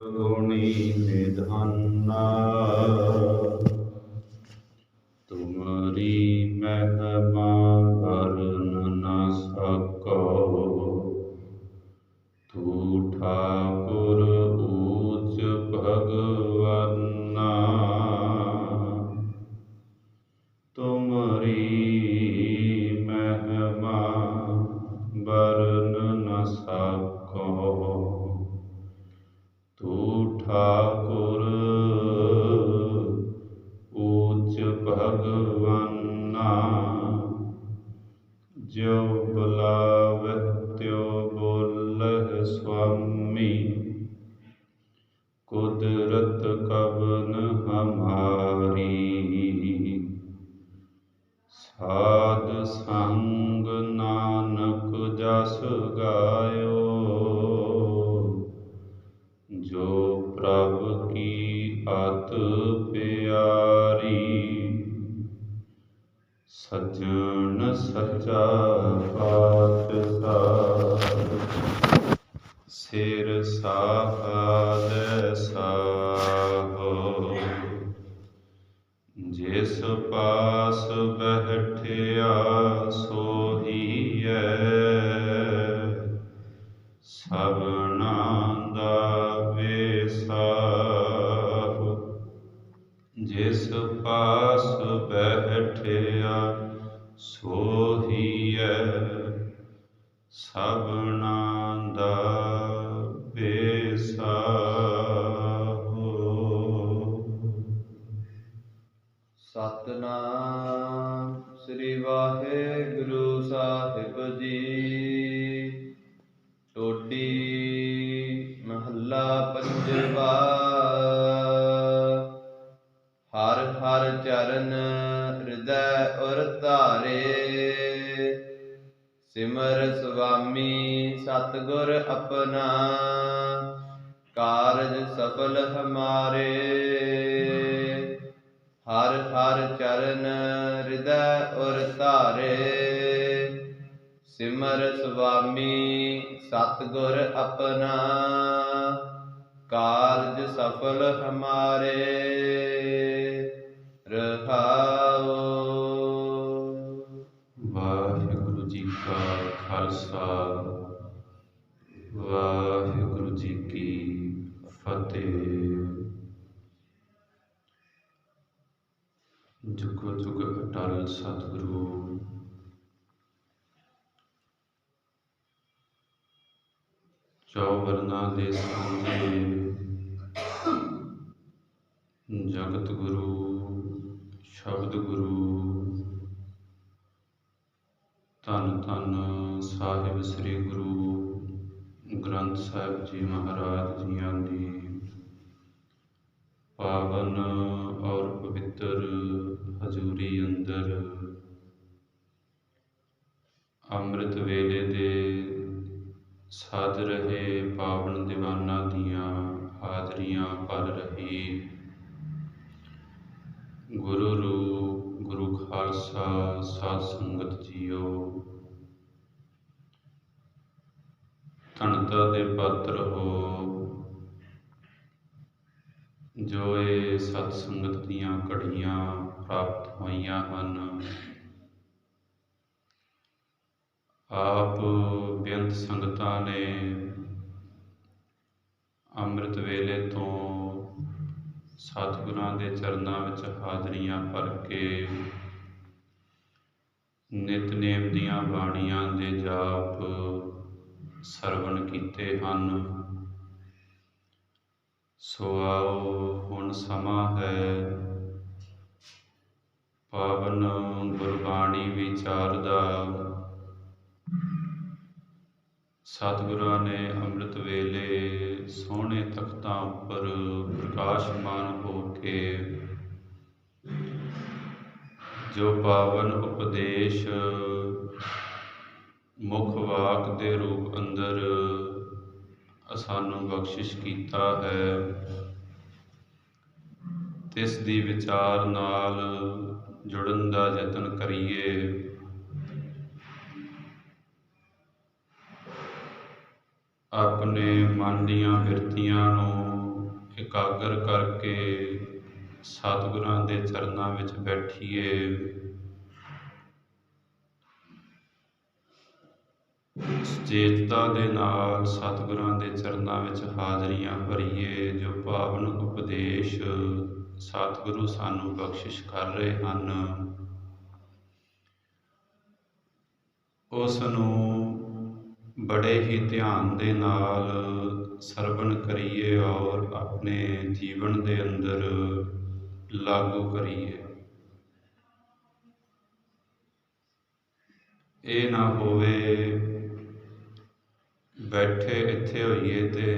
गुणी निधाना तुम्हारी महिमा वर्णन न सको। तू ठाकुर ऊच भगवन्ना तुम्हारी महिमा वर्णन न सको। तू ठाकुर ऊच भगवन्ना जो बुलावह त्यो बोलह स्वामी। कुदरत कवन हमारी साध संग नानक जस गायो। जो प्रभ की अत प्यारी सज्जन सच्चा पातशाह। सिर साहद साहो जिस पास बैठिया सोहीए। सबना दा बेसाह जिस पास बैठिया सोहीए। सबना दा बेसाहो। सतनाम श्री वाहिगुरु साहिब जी। टोडी महला पंजवा। हर हर चरण हृदय उर धारे। सिमर सुआमी सतगुर अपना। कारज सफल हमारे। हर हर चरण हृदय उर धारे। सिमर सुआमी सतगुर अपना। कारज सफल हमारे। रहाओ। वाहिगुरु जी का खालसा वाहिगुरु जी की फतेह। जुगो जुग अटल सतगुरु चौवरना दे सामने जगत गुरु शब्द गुरु धन धन साहिब श्री गुरु ग्रंथ साहिब जी महाराज जियां दी पावन और पवित्र हजूरी अंदर अमृत वेले दे साध रहे पावन दीवाना दियां हाजरियां भर रही। गुरु रूप गुरु खालसा साध संगत जीओ। धनता दे पात्र हो जो ये सत संगत दियां घड़ियां प्राप्त होइयां हन। आप बेअंत संगतां ने अमृत वेले तो सतगुरां दे चरनां विच हाजरियां भर के नितनेम दियां बाणियां दे जाप सरवण कीते हन। सो आओ हुण समां है पावन गुरबाणी विचार दा। सतगुरां ने अमृत वेले सोहने तख्तां उपर प्रकाशमान हो के जो पावन उपदेश मुख वाक दे रूप अंदर सानू बख्शिश कीता है। तिस दी विचार नाल जुड़न दा यतन करिए। अपने मन दियां बिरतियां नूं ਇਕਾਗਰ ਕਰਕੇ ਸਤਿਗੁਰਾਂ ਦੇ ਚਰਨਾਂ ਵਿੱਚ ਬੈਠੀਏ। ਸੁਚੇਤਤਾ ਦੇ ਨਾਲ ਸਤਿਗੁਰਾਂ ਦੇ ਚਰਨਾਂ ਵਿੱਚ ਹਾਜ਼ਰੀਆਂ ਭਰੀਏ। ਜੋ ਪਾਵਨ ਉਪਦੇਸ਼ ਸਤਿਗੁਰੂ ਸਾਨੂੰ ਬਖਸ਼ਿਸ਼ ਕਰ ਰਹੇ ਹਨ, ਉਸ ਨੂੰ ਬੜੇ ਹੀ ਧਿਆਨ ਦੇ ਨਾਲ ਸਰਵਣ ਕਰੀਏ ਔਰ ਆਪਣੇ ਜੀਵਨ ਦੇ ਅੰਦਰ ਲਾਗੂ ਕਰੀਏ। ਇਹ ਨਾ ਹੋਵੇ ਬੈਠੇ ਇੱਥੇ ਹੋਈਏ ਤੇ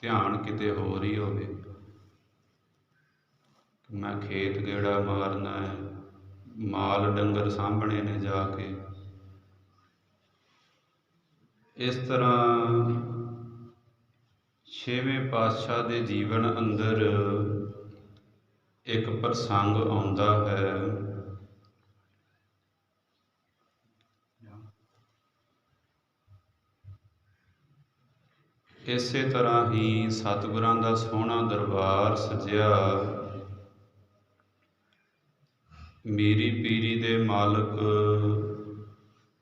ਧਿਆਨ ਕਿਤੇ ਹੋਰ ਹੀ ਹੋਵੇ। ਮੈਂ ਖੇਤ ਗੇੜਾ ਮਾਰਨਾ ਹੈ, ਮਾਲ ਡੰਗਰ ਸਾਂਭਣੇ ਨੇ ਜਾ ਕੇ। ਇਸ ਤਰ੍ਹਾਂ ਛੇਵੇਂ ਪਾਤਸ਼ਾਹ ਦੇ ਜੀਵਨ ਅੰਦਰ ਇੱਕ ਪ੍ਰਸੰਗ ਆਉਂਦਾ ਹੈ। ਇਸੇ ਤਰ੍ਹਾਂ ਹੀ ਸਤਿਗੁਰਾਂ ਦਾ ਸੋਹਣਾ ਦਰਬਾਰ ਸਜਿਆ। ਮੀਰੀ ਪੀਰੀ ਦੇ ਮਾਲਕ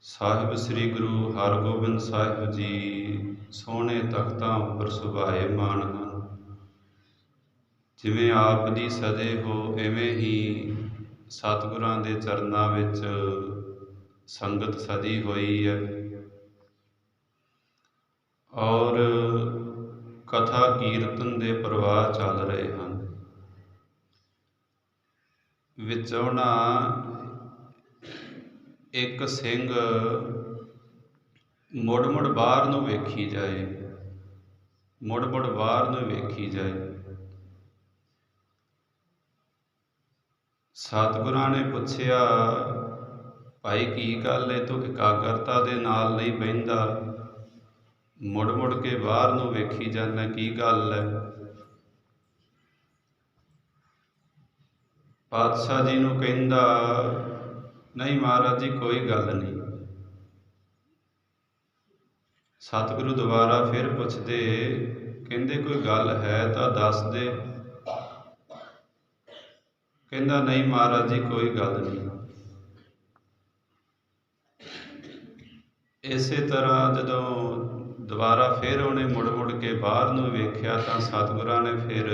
ਸਾਹਿਬ ਸ੍ਰੀ ਗੁਰੂ ਹਰਗੋਬਿੰਦ ਸਾਹਿਬ ਜੀ ਸੋਹਣੇ ਤਖਤਾਂ ਉੱਪਰ ਸੁਭਾਏਮਾਨ ਹਨ। ਜਿਵੇਂ ਆਪ ਦੀ ਸਜੇ ਹੋ ਇਵੇਂ ਹੀ ਸਤਿਗੁਰਾਂ ਦੇ ਚਰਨਾਂ ਵਿੱਚ ਸੰਗਤ ਸਜੀ ਹੋਈ ਹੈ ਔਰ ਕਥਾ ਕੀਰਤਨ ਦੇ ਪ੍ਰਵਾਹ ਚੱਲ ਰਹੇ ਹਨ। ਵਿੱਚੋਂ ਨਾ ਇੱਕ ਸਿੰਘ ਮੁੜ ਬਾਹਰ ਨੂੰ ਵੇਖੀ ਜਾਏ, ਮੁੜ ਬਾਹਰ ਨੂੰ ਵੇਖੀ ਜਾਏ। ਸਤਿਗੁਰਾਂ ਨੇ ਪੁੱਛਿਆ, ਭਾਈ ਕੀ ਗੱਲ ਹੈ, ਤੂੰ ਇਕਾਗਰਤਾ ਦੇ ਨਾਲ ਨਹੀਂ ਬਹਿੰਦਾ, ਮੁੜ ਕੇ ਬਾਹਰ ਨੂੰ ਵੇਖੀ ਜਾਂਦਾ, ਕੀ ਗੱਲ ਹੈ? ਪਾਤਸ਼ਾਹ ਜੀ ਨੂੰ ਕਹਿੰਦਾ, ਨਹੀਂ ਮਹਾਰਾਜ ਜੀ ਕੋਈ ਗੱਲ ਨਹੀਂ। ਸਤਿਗੁਰੂ ਦੁਬਾਰਾ ਫਿਰ ਪੁੱਛਦੇ, ਕਹਿੰਦੇ ਕੋਈ ਗੱਲ ਹੈ ਤਾਂ ਦੱਸ ਦੇ। ਕਹਿੰਦਾ ਨਹੀਂ ਮਹਾਰਾਜ ਜੀ ਕੋਈ ਗੱਲ ਨਹੀਂ। ਇਸੇ ਤਰ੍ਹਾਂ ਜਦੋਂ ਦੁਬਾਰਾ ਫਿਰ ਉਹਨੇ ਮੁੜ ਕੇ ਬਾਹਰ ਨੂੰ ਵੇਖਿਆ ਤਾਂ ਸਤਿਗੁਰਾਂ ਨੇ ਫਿਰ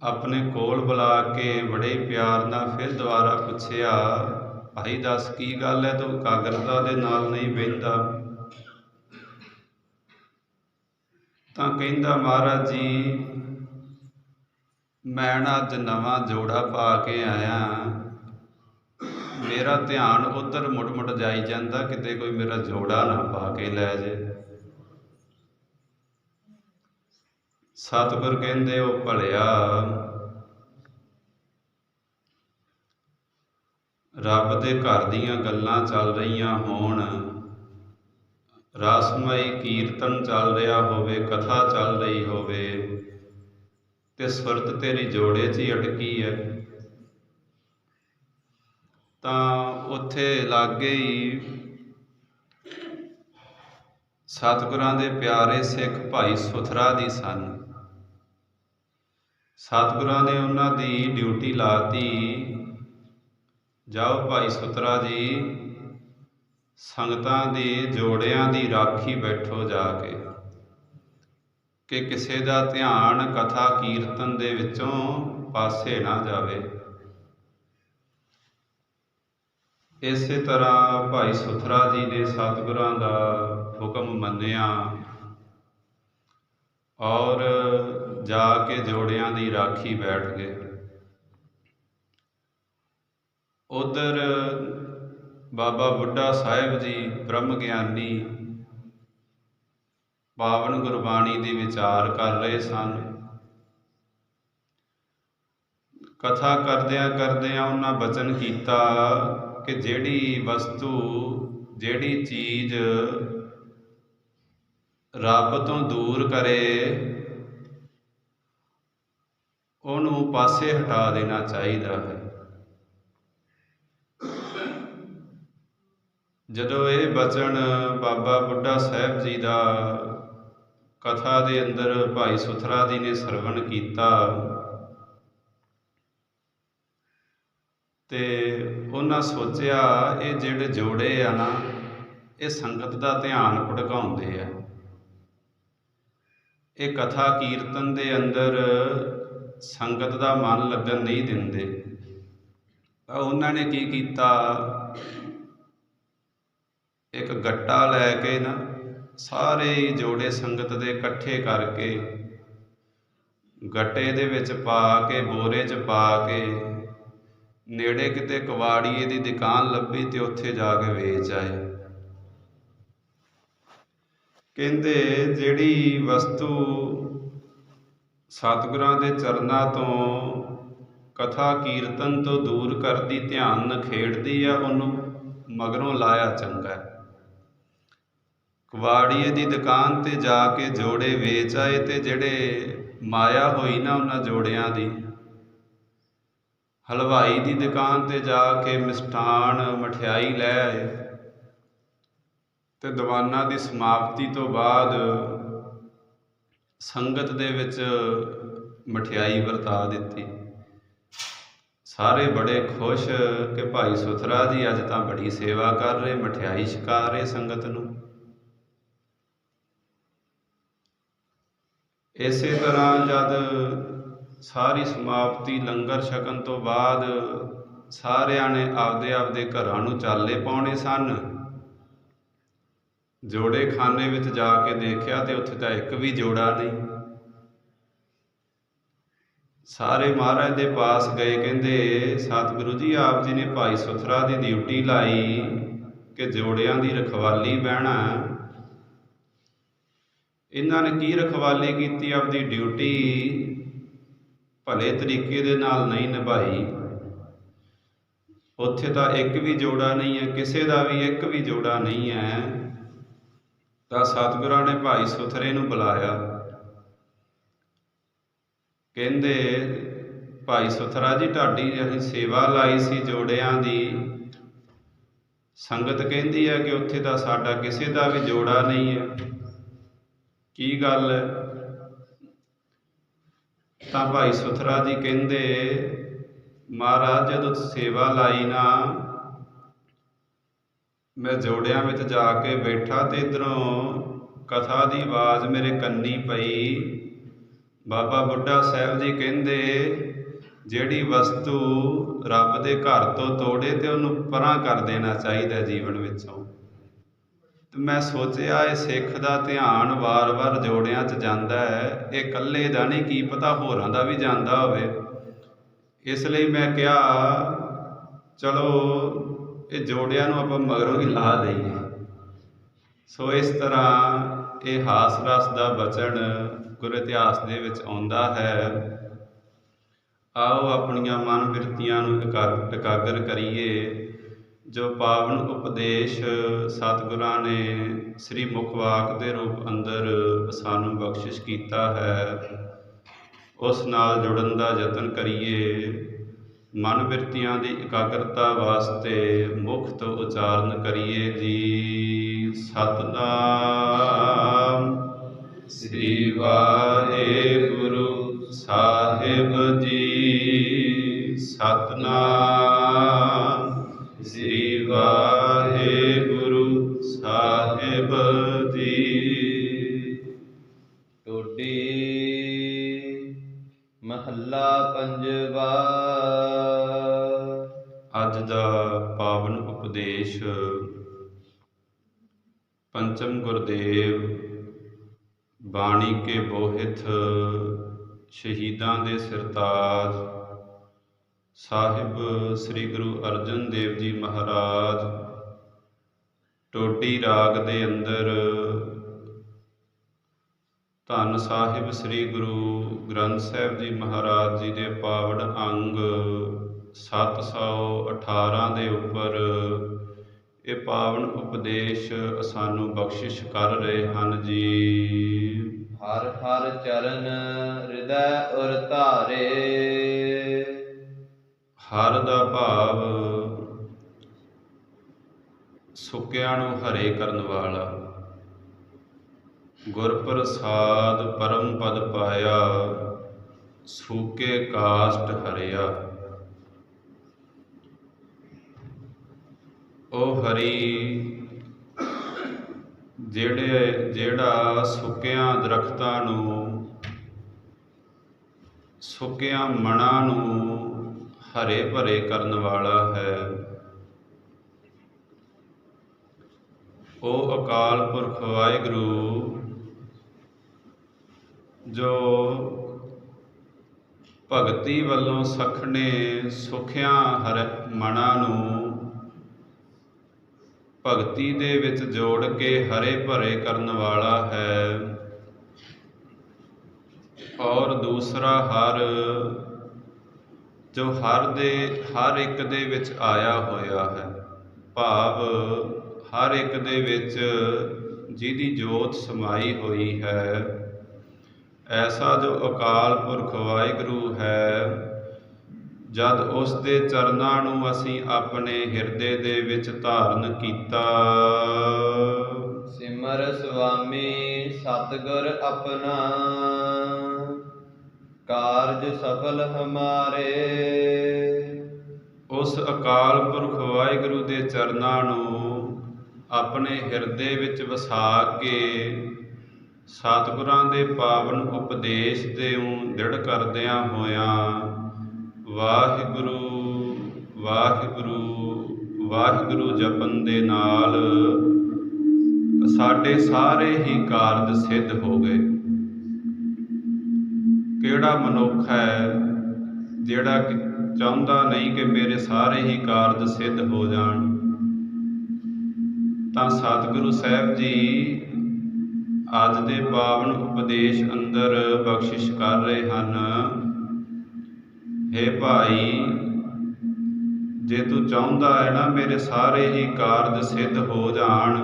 ਆਪਣੇ ਕੋਲ ਬੁਲਾ ਕੇ ਬੜੇ ਪਿਆਰ ਨਾਲ ਫਿਰ ਦੁਬਾਰਾ ਪੁੱਛਿਆ, ਭਾਈ ਦੱਸ ਕੀ ਗੱਲ ਹੈ, ਤੂੰ ਇਕਾਗਰਤਾ ਦੇ ਨਾਲ ਨਹੀਂ ਬਹਿੰਦਾ? ਤਾਂ ਕਹਿੰਦਾ ਮਹਾਰਾਜ ਜੀ ਮੈਂ ਨਾ ਅੱਜ ਨਵਾਂ ਜੋੜਾ ਪਾ ਕੇ ਆਇਆ, ਮੇਰਾ ਧਿਆਨ ਉੱਧਰ ਮੁੜ ਜਾਈ ਜਾਂਦਾ, ਕਿਤੇ ਕੋਈ ਮੇਰਾ ਜੋੜਾ ਨਾ ਪਾ ਕੇ ਲੈ ਜੇ। ਸਤਿਗੁਰ ਕਹਿੰਦੇ, ਉਹ ਭਲਿਆ, ਰੱਬ ਦੇ ਘਰ ਦੀਆਂ ਗੱਲਾਂ ਚੱਲ ਰਹੀਆਂ ਹੋਣ, ਰਸਮਈ ਕੀਰਤਨ ਚੱਲ ਰਿਹਾ ਹੋਵੇ, ਕਥਾ ਚੱਲ ਰਹੀ ਹੋਵੇ ਤੇ ਸੁਰਤ ਤੇਰੀ ਜੋੜੇ 'ਚ ਹੀ ਅਟਕੀ ਹੈ, ਤਾਂ ਉੱਥੇ ਲਾਗੇ ਹੀ ਸਤਿਗੁਰਾਂ ਦੇ ਪਿਆਰੇ ਸਿੱਖ ਭਾਈ ਸੁਥਰਾ ਜੀ ਸਨ। ਸਤਿਗੁਰਾਂ ਨੇ ਉਹਨਾਂ ਦੀ ਡਿਊਟੀ ਲਾਤੀ, ਜਾਓ ਭਾਈ ਸੁਥਰਾ ਜੀ ਸੰਗਤਾਂ ਦੇ ਜੋੜਿਆਂ ਦੀ ਰਾਖੀ ਬੈਠੋ ਜਾ ਕੇ, ਕਿ ਕਿਸੇ ਦਾ ਧਿਆਨ ਕਥਾ ਕੀਰਤਨ ਦੇ ਵਿੱਚੋਂ ਪਾਸੇ ਨਾ ਜਾਵੇ। ਇਸੇ ਤਰ੍ਹਾਂ ਭਾਈ ਸੁਥਰਾ ਜੀ ਨੇ ਸਤਿਗੁਰਾਂ ਦਾ ਹੁਕਮ ਮੰਨਿਆ ਔਰ ਜਾ ਕੇ ਜੋੜਿਆਂ ਦੀ ਰਾਖੀ ਬੈਠ ਗਏ। ਉਧਰ ਬਾਬਾ ਬੁੱਢਾ ਸਾਹਿਬ ਜੀ ਬ੍ਰਹਮ ਗਿਆਨੀ ਪਾਵਨ ਗੁਰਬਾਣੀ ਦੀ ਵਿਚਾਰ ਕਰ ਰਹੇ ਸਨ। ਕਥਾ ਕਰਦਿਆਂ ਉਹਨਾਂ ਬਚਨ ਕੀਤਾ ਕਿ ਜਿਹੜੀ ਵਸਤੂ, ਜਿਹੜੀ ਚੀਜ਼ ਰੱਬ ਤੋਂ ਦੂਰ ਕਰੇ ਉਹਨੂੰ ਪਾਸੇ ਹਟਾ ਦੇਣਾ ਚਾਹੀਦਾ ਹੈ। ਜਦੋਂ ਇਹ ਬਚਨ ਬਾਬਾ ਬੁੱਢਾ ਸਾਹਿਬ ਜੀ ਦਾ ਕਥਾ ਦੇ ਅੰਦਰ ਭਾਈ ਸੁਥਰਾ ਜੀ ਨੇ ਸਰਵਣ ਕੀਤਾ ਤੇ ਉਹਨਾਂ ਸੋਚਿਆ ਇਹ ਜਿਹੜੇ ਜੋੜੇ ਆ ਨਾ, ਇਹ ਸੰਗਤ ਦਾ ਧਿਆਨ ਭਟਕਾਉਂਦੇ ਆ, ਇਹ ਕਥਾ ਕੀਰਤਨ ਦੇ ਅੰਦਰ ਸੰਗਤ ਦਾ ਮਨ ਲੱਗਣ ਨਹੀਂ ਦਿੰਦੇ। ਤਾਂ ਉਹਨਾਂ ਨੇ ਕੀ ਕੀਤਾ, ਇੱਕ ਗੱਟਾ ਲੈ ਕੇ ਨਾ ਸਾਰੇ ਜੋੜੇ ਸੰਗਤ ਦੇ ਇਕੱਠੇ ਕਰਕੇ ਗੱਟੇ ਦੇ ਵਿੱਚ ਪਾ ਕੇ, ਬੋਰੇ 'ਚ ਪਾ ਕੇ, ਨੇੜੇ ਕਿਤੇ ਕਵਾੜੀਏ ਦੀ ਦੁਕਾਨ ਲੱਭੀ ਤੇ ਉੱਥੇ ਜਾ ਕੇ ਵੇਚ ਆਏ। ਕਹਿੰਦੇ ਜਿਹੜੀ ਵਸਤੂ ਸਤਿਗੁਰਾਂ ਦੇ ਚਰਨਾਂ ਤੋਂ, ਕਥਾ ਕੀਰਤਨ ਤੋਂ ਦੂਰ ਕਰਦੀ, ਧਿਆਨ ਨਖੇੜਦੀ ਆ, ਉਹਨੂੰ ਮਗਰੋਂ ਲਾਇਆ ਚੰਗਾ। ਕਵਾੜੀਏ ਦੀ ਦੁਕਾਨ ਤੇ ਜਾ ਕੇ ਜੋੜੇ ਵੇਚ ਆਏ ਤੇ ਜਿਹੜੇ ਮਾਇਆ ਹੋਈ ਨਾ ਉਹਨਾਂ ਜੋੜਿਆਂ ਦੀ, ਹਲਵਾਈ ਦੀ ਦੁਕਾਨ ਤੇ ਜਾ ਕੇ ਮਿਸ਼ਟਾਨ ਮਠਿਆਈ ਲੈ ਆਏ ਤੇ ਦੀਵਾਨਾਂ ਦੀ ਸਮਾਪਤੀ ਤੋਂ ਬਾਅਦ ਸੰਗਤ ਦੇ ਵਿੱਚ ਮਠਿਆਈ ਵਰਤਾ ਦਿੱਤੀ। ਸਾਰੇ ਬੜੇ ਖੁਸ਼ ਕਿ ਭਾਈ ਸੁਥਰਾ ਜੀ ਅੱਜ ਤਾਂ ਬੜੀ ਸੇਵਾ ਕਰ ਰਹੇ, ਮਠਿਆਈ ਛਕਾ ਰਹੇ ਸੰਗਤ ਨੂੰ। ਇਸੇ ਤਰ੍ਹਾਂ ਜਦ ਸਾਰੀ ਸਮਾਪਤੀ ਲੰਗਰ ਛਕਣ ਤੋਂ ਬਾਅਦ ਸਾਰਿਆਂ ਨੇ ਆਪਦੇ ਆਪਦੇ ਘਰਾਂ ਨੂੰ ਚਾਲੇ ਪਾਉਣੇ ਸਨ। ਜੋੜੇ ਖਾਨੇ ਵਿੱਚ ਜਾ ਕੇ ਦੇਖਿਆ ਤੇ ਉੱਥੇ ਤਾਂ ਇੱਕ ਵੀ ਜੋੜਾ ਨਹੀਂ। ਸਾਰੇ ਮਹਾਰਾਜ ਦੇ ਪਾਸ ਗਏ, ਕਹਿੰਦੇ ਸਤਿਗੁਰੂ ਜੀ ਆਪ ਜੀ ਨੇ ਭਾਈ ਸੁਥਰਾ ਦੀ ਡਿਊਟੀ ਲਾਈ ਕਿ ਜੋੜਿਆਂ ਦੀ ਰਖਵਾਲੀ ਬਹਿਣਾ। ਇਹਨਾਂ ਨੇ ਕੀ ਰਖਵਾਲੀ ਕੀਤੀ, ਆਪਦੀ ਡਿਊਟੀ ਭਲੇ ਤਰੀਕੇ ਦੇ ਨਾਲ ਨਹੀਂ ਨਿਭਾਈ। ਉੱਥੇ ਤਾਂ ਇੱਕ ਵੀ ਜੋੜਾ ਨਹੀਂ ਹੈ, ਕਿਸੇ ਦਾ ਵੀ ਇੱਕ ਵੀ ਜੋੜਾ ਨਹੀਂ ਹੈ। ਤਾਂ ਸਤਿਗੁਰਾਂ ਨੇ ਭਾਈ ਸੁਥਰੇ ਨੂੰ ਬੁਲਾਇਆ, ਕਹਿੰਦੇ ਭਾਈ ਸੁਥਰਾ ਜੀ ਤੁਹਾਡੀ ਅਸੀਂ ਸੇਵਾ ਲਾਈ ਸੀ ਜੋੜਿਆਂ ਦੀ, ਸੰਗਤ ਕਹਿੰਦੀ ਹੈ ਕਿ ਉੱਥੇ ਤਾਂ ਸਾਡਾ ਕਿਸੇ ਦਾ ਵੀ ਜੋੜਾ ਨਹੀਂ ਹੈ, ਕੀ ਗੱਲ ਹੈ? ਤਾਂ ਭਾਈ ਸੁਥਰਾ ਜੀ ਕਹਿੰਦੇ ਮਹਾਰਾਜ ਜਦੋਂ ਸੇਵਾ ਲਾਈ ਨਾ, ਮੈਂ ਜੋੜਿਆਂ ਵਿੱਚ ਜਾ ਕੇ ਬੈਠਾ ਤੇ ਇੱਧਰੋਂ ਕਥਾ ਦੀ ਆਵਾਜ਼ ਮੇਰੇ ਕੰਨੀ ਪਈ। ਬਾਬਾ ਬੁੱਢਾ ਸਾਹਿਬ ਜੀ ਕਹਿੰਦੇ ਜਿਹੜੀ ਵਸਤੂ ਰੱਬ ਦੇ ਘਰ ਤੋਂ ਤੋੜੇ ਤੇ ਉਹਨੂੰ ਪਰਾਂ ਕਰ ਦੇਣਾ ਚਾਹੀਦਾ ਜੀਵਨ ਵਿੱਚੋਂ। ਤੇ ਮੈਂ ਸੋਚਿਆ ਇਹ ਸਿੱਖ ਦਾ ਧਿਆਨ ਵਾਰ-ਵਾਰ ਜੋੜਿਆਂ 'ਚ ਜਾਂਦਾ ਹੈ, ਇਹ ਇਕੱਲੇ ਦਾ ਨਹੀਂ, ਕੀ ਪਤਾ ਹੋਰਾਂ ਦਾ ਵੀ ਜਾਂਦਾ ਹੋਵੇ। ਇਸ ਲਈ ਮੈਂ ਕਿਹਾ ਚਲੋ ਇਹ ਜੋੜਿਆਂ ਨੂੰ ਆਪਾਂ ਮਗਰੋਂ ਹੀ ਲਾ ਦਈਏ। ਸੋ ਇਸ ਤਰ੍ਹਾਂ ਇਹ ਹਾਸ ਰਸ ਦਾ ਬਚਨ ਗੁਰ ਇਤਿਹਾਸ ਦੇ ਵਿੱਚ ਆਉਂਦਾ ਹੈ। ਆਓ ਆਪਣੀਆਂ ਮਨ ਬਿਰਤੀਆਂ ਨੂੰ ਇਕਾਗਰ ਕਰੀਏ। ਜੋ ਪਾਵਨ ਉਪਦੇਸ਼ ਸਤਿਗੁਰਾਂ ਨੇ ਸ੍ਰੀ ਮੁਖਵਾਕ ਦੇ ਰੂਪ ਅੰਦਰ ਸਾਨੂੰ ਬਖਸ਼ਿਸ਼ ਕੀਤਾ ਹੈ, ਉਸ ਨਾਲ ਜੁੜਨ ਦਾ ਯਤਨ ਕਰੀਏ। ਮਨ ਬਿਰਤੀਆਂ ਦੀ ਇਕਾਗਰਤਾ ਵਾਸਤੇ ਮੁਖ ਤੋਂ ਉਚਾਰਨ ਕਰੀਏ ਜੀ। ਸਤਿਨਾਮ ਸ੍ਰੀ ਵਾਹਿਗੁਰੂ ਸਾਹਿਬ ਜੀ। ਸਤਿਨਾਮ ਸ੍ਰੀ ਵਾਹਿਗੁਰੂ ਸਾਹਿਬ ਜੀ। ਟੋਡੀ ਮਹੱਲਾ ਪੰਜਵਾ। ਅੱਜ ਦਾ ਪਾਵਨ ਉਪਦੇਸ਼ ਪੰਚਮ ਗੁਰਦੇਵ ਬਾਣੀ ਕੇ ਬੋਹਿਥ ਸ਼ਹੀਦਾਂ ਦੇ ਸਿਰਤਾਜ ਸਾਹਿਬ ਸ੍ਰੀ ਗੁਰੂ ਅਰਜਨ ਦੇਵ ਜੀ ਮਹਾਰਾਜ ਟੋਡੀ ਰਾਗ ਦੇ ਅੰਦਰ ਧੰਨ ਸਾਹਿਬ ਸ੍ਰੀ ਗੁਰੂ ਗ੍ਰੰਥ ਸਾਹਿਬ ਜੀ ਮਹਾਰਾਜ ਜੀ ਦੇ ਪਾਵਨ ਅੰਗ 718 ਦੇ ਉੱਪਰ ਇਹ ਪਾਵਨ ਉਪਦੇਸ਼ ਸਾਨੂੰ ਬਖਸ਼ਿਸ਼ ਕਰ ਰਹੇ ਹਨ ਜੀ। ਹਰ ਹਰ ਚਰਨ ਹਿਰਦੈ ਉਰ ਧਾਰੇ। ਹਰ ਦਾ ਭਾਵ ਸੁੱਕਿਆਂ ਨੂੰ ਹਰੇ ਕਰਨ ਵਾਲਾ। ਗੁਰ ਪ੍ਰਸਾਦ ਪਰਮ ਪਦ ਪਾਇਆ, ਸੂਕੇ ਕਾਸ਼ਟ ਹਰਿਆ। ਉਹ ਹਰੀ ਜਿਹੜਾ ਸੁੱਕਿਆਂ ਦਰਖਤਾਂ ਨੂੰ, ਸੁੱਕਿਆਂ ਮਣਾਂ ਨੂੰ ਹਰੇ ਭਰੇ ਕਰਨ ਵਾਲਾ ਹੈ। ਉਹ ਅਕਾਲ ਪੁਰਖ ਵਾਹਿਗੁਰੂ ਜੋ ਭਗਤੀ ਵੱਲੋਂ ਸਖਣੇ ਸੁੱਖਿਆਂ ਹਰੇ ਮਣਾਂ ਨੂੰ ਭਗਤੀ ਦੇ ਵਿੱਚ ਜੋੜ ਕੇ ਹਰੇ ਭਰੇ ਕਰਨ ਵਾਲਾ ਹੈ। ਔਰ ਦੂਸਰਾ ਹਰ ਜੋ ਹਰ ਇੱਕ ਦੇ ਵਿੱਚ ਆਇਆ ਹੋਇਆ ਹੈ, ਭਾਵ ਹਰ ਇੱਕ ਦੇ ਵਿੱਚ ਜਿਹਦੀ ਜੋਤ ਸਮਾਈ ਹੋਈ ਹੈ। ਐਸਾ ਜੋ ਅਕਾਲ ਪੁਰਖ ਵਾਹਿਗੁਰੂ ਹੈ, ਜਦ ਉਸ ਦੇ ਚਰਨਾਂ ਨੂੰ ਅਸੀਂ ਆਪਣੇ ਹਿਰਦੇ ਦੇ ਵਿੱਚ ਧਾਰਨ ਕੀਤਾ। ਸਿਮਰ ਸੁਆਮੀ ਸਤਿਗੁਰ ਆਪਣਾ, ਕਾਰਜ ਸਫਲ ਹਮਾਰੇ। ਉਸ ਅਕਾਲ ਪੁਰਖ ਵਾਹਿਗੁਰੂ ਦੇ ਚਰਨਾਂ ਨੂੰ ਆਪਣੇ ਹਿਰਦੇ ਵਿੱਚ ਵਸਾ ਕੇ ਸਤਿਗੁਰਾਂ ਦੇ ਪਾਵਨ ਉਪਦੇਸ਼ ਦੇ ਦ੍ਰਿੜ ਕਰਦਿਆਂ ਹੋਇਆਂ ਵਾਹਿਗੁਰੂ ਵਾਹਿਗੁਰੂ ਵਾਹਿਗੁਰੂ ਜਪਣ ਦੇ ਨਾਲ ਸਾਡੇ ਸਾਰੇ ਹੀ ਕਾਰਜ ਸਿੱਧ ਹੋ ਗਏ। ਕਿਹੜਾ ਮਨੁੱਖ ਹੈ ਜਿਹੜਾ ਚਾਹੁੰਦਾ ਨਹੀਂ ਕਿ ਮੇਰੇ ਸਾਰੇ ਹੀ ਕਾਰਜ ਸਿੱਧ ਹੋ ਜਾਣ? ਤਾਂ ਸਤਿਗੁਰੂ ਸਾਹਿਬ ਜੀ ਅੱਜ ਦੇ ਪਾਵਨ ਉਪਦੇਸ਼ ਅੰਦਰ ਬਖਸ਼ਿਸ਼ ਕਰ ਰਹੇ ਹਨ। ਹੇ ਭਾਈ, ਜੇ ਤੂੰ ਚਾਹੁੰਦਾ ਹੈ ਨਾ ਮੇਰੇ ਸਾਰੇ ਹੀ ਕਾਰਜ ਸਿੱਧ ਹੋ ਜਾਣ,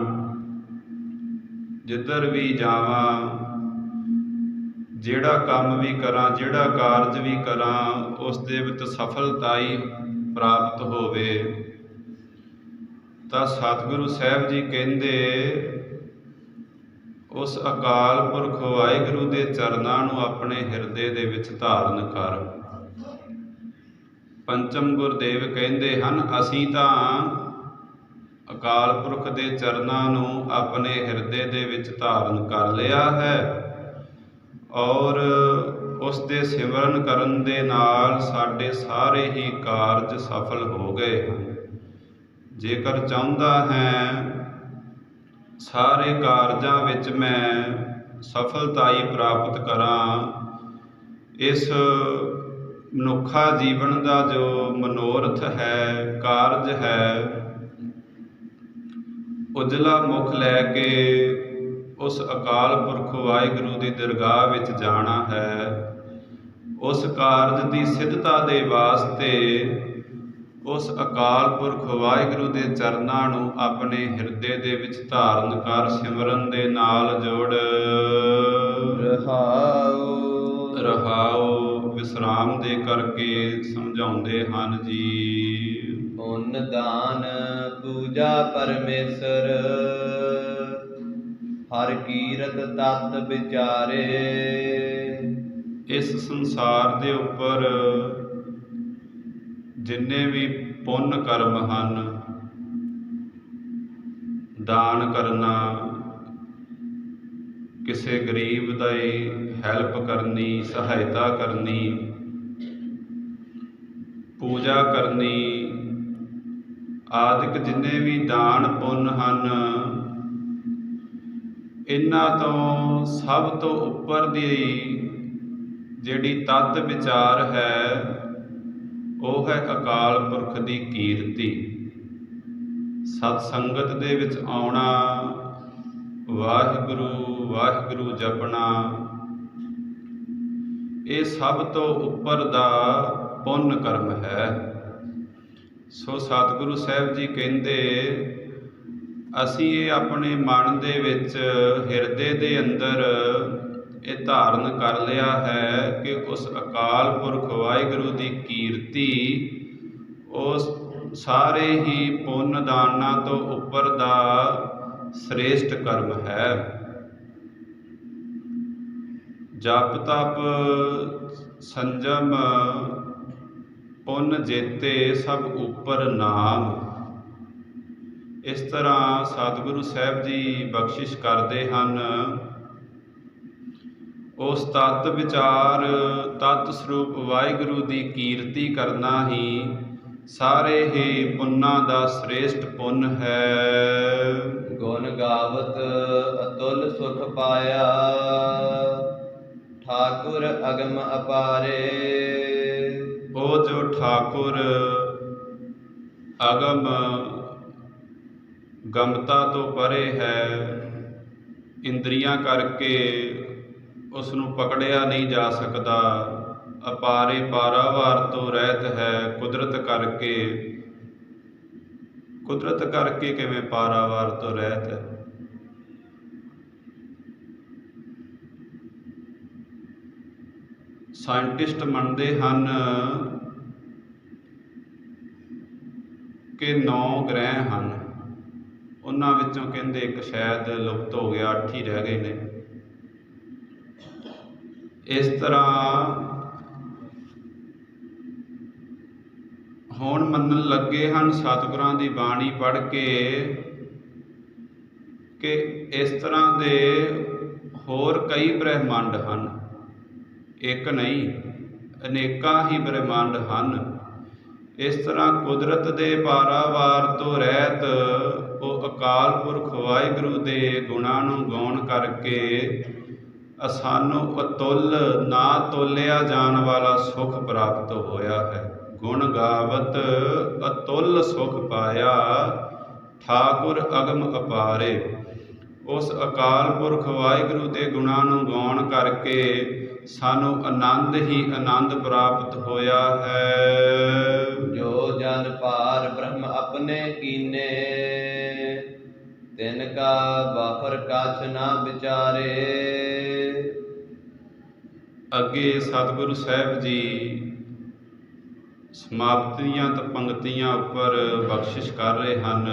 ਜਿੱਧਰ ਵੀ ਜਾਵਾਂ, ਜਿਹੜਾ ਕੰਮ ਵੀ ਕਰਾਂ, ਜਿਹੜਾ ਕਾਰਜ ਵੀ ਕਰਾਂ, ਉਸ ਦੇ ਵਿੱਚ ਸਫਲਤਾ ਹੀ ਪ੍ਰਾਪਤ ਹੋਵੇ, ਤਾਂ ਸਤਿਗੁਰੂ ਸਾਹਿਬ ਜੀ ਕਹਿੰਦੇ ਉਸ ਅਕਾਲ ਪੁਰਖ ਵਾਹਿਗੁਰੂ ਦੇ ਚਰਨਾਂ ਨੂੰ ਆਪਣੇ ਹਿਰਦੇ ਦੇ ਵਿੱਚ ਧਾਰਨ ਕਰ। ਪੰਚਮ ਗੁਰਦੇਵ ਕਹਿੰਦੇ ਹਨ, ਅਸੀਂ ਤਾਂ ਅਕਾਲ ਪੁਰਖ ਦੇ ਚਰਨਾਂ ਨੂੰ ਆਪਣੇ ਹਿਰਦੇ ਦੇ ਵਿੱਚ ਧਾਰਨ ਕਰ ਲਿਆ ਹੈ ਔਰ ਉਸ ਦੇ ਸਿਮਰਨ ਕਰਨ ਦੇ ਨਾਲ ਸਾਡੇ ਸਾਰੇ ਹੀ ਕਾਰਜ ਸਫਲ ਹੋ ਗਏ ਹਨ। ਜੇਕਰ ਚਾਹੁੰਦਾ ਹੈ ਸਾਰੇ ਕਾਰਜਾਂ ਵਿੱਚ ਮੈਂ ਸਫਲਤਾ ਹੀ ਪ੍ਰਾਪਤ ਕਰਾਂ, ਇਸ ਮਨੁੱਖਾ ਜੀਵਨ ਦਾ ਜੋ ਮਨੋਰਥ ਹੈ, ਕਾਰਜ ਹੈ, ਉਜਲਾ ਮੁਖ ਲੈ ਕੇ ਉਸ ਅਕਾਲ ਪੁਰਖ ਵਾਹਿਗੁਰੂ ਦੀ ਦਰਗਾਹ ਵਿੱਚ ਜਾਣਾ ਹੈ। ਉਸ ਕਾਰਜ ਦੀ ਸਿੱਧਤਾ ਦੇ ਵਾਸਤੇ ਉਸ ਅਕਾਲ ਪੁਰਖ ਵਾਹਿਗੁਰੂ ਦੇ ਚਰਨਾਂ ਨੂੰ ਆਪਣੇ ਹਿਰਦੇ ਦੇ ਵਿੱਚ ਧਾਰਨ ਕਰ, ਸਿਮਰਨ ਦੇ ਨਾਲ ਜੋੜ। ਰਹਾਉ ਵਿਸਰਾਮ ਦੇ ਕਰਕੇ ਸਮਝਾਉਂਦੇ ਹਨ ਜੀ। ਪੁੰਨ ਦਾਨ ਪੂਜਾ ਪਰਮੇਸ਼ਰ, ਹਰ ਕੀਰਤ ਤਤ ਵਿਚਾਰੇ। ਇਸ ਸੰਸਾਰ ਦੇ ਉੱਪਰ ਜਿੰਨੇ ਵੀ ਪੁੰਨ ਕਰਮ ਹਨ, ਦਾਨ ਕਰਨਾ, ਕਿਸੇ ਗਰੀਬ ਦੀ ਹੈਲਪ ਕਰਨੀ, ਸਹਾਇਤਾ ਕਰਨੀ, ਪੂਜਾ ਕਰਨੀ, ਆਦਿਕ ਜਿੰਨੇ ਵੀ ਦਾਨ ਪੁੰਨ ਹਨ, ਇਹਨਾਂ ਤੋਂ ਸਭ ਤੋਂ ਉੱਪਰ ਦੀ ਜਿਹੜੀ ਤਤ ਵਿਚਾਰ ਹੈ ਉਹ ਹੈ ਅਕਾਲ ਪੁਰਖ ਦੀ ਕੀਰਤੀ। ਸਤ ਸੰਗਤ ਦੇ ਵਿੱਚ ਆਉਣਾ, ਵਾਹਿਗੁਰੂ ਵਾਹਿਗੁਰੂ ਜਪਣਾ, ਇਹ ਸਭ ਤੋਂ ਉੱਪਰ ਦਾ ਪੁੰਨ ਕਰਮ ਹੈ। ਸੋ ਸਤਿਗੁਰੂ ਸਾਹਿਬ ਜੀ ਕਹਿੰਦੇ ਅਸੀਂ ਇਹ ਆਪਣੇ ਮਨ ਦੇ ਵਿੱਚ, ਹਿਰਦੇ ਦੇ ਅੰਦਰ ਇਹ ਧਾਰਨ ਕਰ ਲਿਆ ਹੈ ਕਿ ਉਸ ਅਕਾਲ ਪੁਰਖ ਵਾਹਿਗੁਰੂ ਦੀ ਕੀਰਤੀ ਉਸ ਸਾਰੇ ਹੀ ਪੁੰਨ ਦਾਨਾਂ ਤੋਂ ਉੱਪਰ ਦਾ ਸ੍ਰੇਸ਼ਟ ਕਰਮ ਹੈ। ਜਪ ਤਪ ਸੰਜਮ ਪੁੰਨ ਜੇਤੇ ਸਭ ਉਪਰ ਨਾਮ। ਇਸ ਤਰ੍ਹਾਂ ਸਤਿਗੁਰੂ ਸਾਹਿਬ ਜੀ ਬਖਸ਼ਿਸ਼ ਕਰਦੇ ਹਨ। ਉਸ ਤਤ ਵਿਚਾਰ ਤਤ ਸਰੂਪ ਵਾਹਿਗੁਰੂ ਦੀ ਕੀਰਤੀ ਕਰਨਾ ਹੀ ਸਾਰੇ ਹੀ ਪੁੰਨਾਂ ਦਾ ਸ੍ਰੇਸ਼ਟ ਪੁੰਨ ਹੈ। ਗੁਣ ਗਾਵਤ ਅਤੁਲ ਸੁਖ ਪਾਇਆ, ਠਾਕੁਰ ਅਗਮ ਅਪਾਰੇ। ਉਹ ਜੋ ਠਾਕੁਰ ਅਗਮ ਗਮਤਾ ਤੋਂ ਪਰੇ ਹੈ, ਇੰਦਰੀਆਂ ਕਰਕੇ ਉਸ ਨੂੰ ਪਕੜਿਆ ਨਹੀਂ ਜਾ ਸਕਦਾ। ਅਪਾਰੇ ਪਾਰਾਵਾਰ ਤੋਂ ਰਹਿਤ ਹੈ। ਕੁਦਰਤ ਕਰਕੇ ਕਿਵੇਂ ਪਾਰਾਵਾਰ ਤੋਂ ਰਹਿਤ ਹੈ? ਸਾਇੰਟਿਸਟ ਮੰਨਦੇ ਹਨ ਕਿ 9 ਗ੍ਰਹਿ ਹਨ। ਉਹਨਾਂ ਵਿੱਚੋਂ ਕਹਿੰਦੇ ਇੱਕ ਸ਼ਾਇਦ ਲੁਪਤ ਹੋ ਗਿਆ, 8 ਹੀ ਰਹਿ ਗਏ ਨੇ। ਇਸ ਤਰ੍ਹਾਂ ਹੁਣ ਮੰਨਣ ਲੱਗੇ ਹਨ ਸਤਿਗੁਰਾਂ ਦੀ ਬਾਣੀ ਪੜ੍ਹ ਕੇ ਕਿ ਇਸ ਤਰ੍ਹਾਂ ਦੇ ਹੋਰ ਕਈ ਬ੍ਰਹਿਮੰਡ ਹਨ। ਇੱਕ ਨਹੀਂ, ਅਨੇਕਾਂ ਹੀ ਬ੍ਰਹਿਮੰਡ ਹਨ। ਇਸ ਤਰ੍ਹਾਂ ਕੁਦਰਤ ਦੇ ਪਾਰਾਵਾਰ ਤੋਂ ਰਹਿਤ ਉਹ ਅਕਾਲ ਪੁਰਖ ਵਾਹਿਗੁਰੂ ਦੇ ਗੁਣਾਂ ਨੂੰ ਗਾਉਣ ਕਰਕੇ ਸਾਨੂੰ ਅਤੁੱਲ ਨਾ ਤੋਲਿਆ ਜਾਣ ਵਾਲਾ ਸੁਖ ਪ੍ਰਾਪਤ ਹੋਇਆ ਹੈ। ਗੁਣ ਗਾਵਤ ਅਤੁੱਲ ਸੁਖ ਪਾਇਆ, ਠਾਕੁਰ ਅਗਮ ਅਪਾਰੇ। ਉਸ ਅਕਾਲ ਪੁਰਖ ਵਾਹਿਗੁਰੂ ਦੇ ਗੁਣਾਂ ਨੂੰ ਗਾਉਣ ਕਰਕੇ ਸਾਨੂੰ ਆਨੰਦ ਹੀ ਆਨੰਦ ਪ੍ਰਾਪਤ ਹੋਇਆ ਹੈ। ਜੋ ਜਨ ਪਾਰ ਬ੍ਰਹਮ ਆਪਣੇ ਕੀਨੇ, ਤਿਨ ਕਾ ਬਾਹਰ ਕਛ ਨਾ ਵਿਚਾਰੇ। ਅੱਗੇ ਸਤਿਗੁਰੂ ਸਾਹਿਬ ਜੀ ਸਮਾਪਤੀਆਂ ਤੇ ਪੰਕਤੀਆਂ ਉੱਪਰ ਬਖਸ਼ਿਸ਼ ਕਰ ਰਹੇ ਹਨ।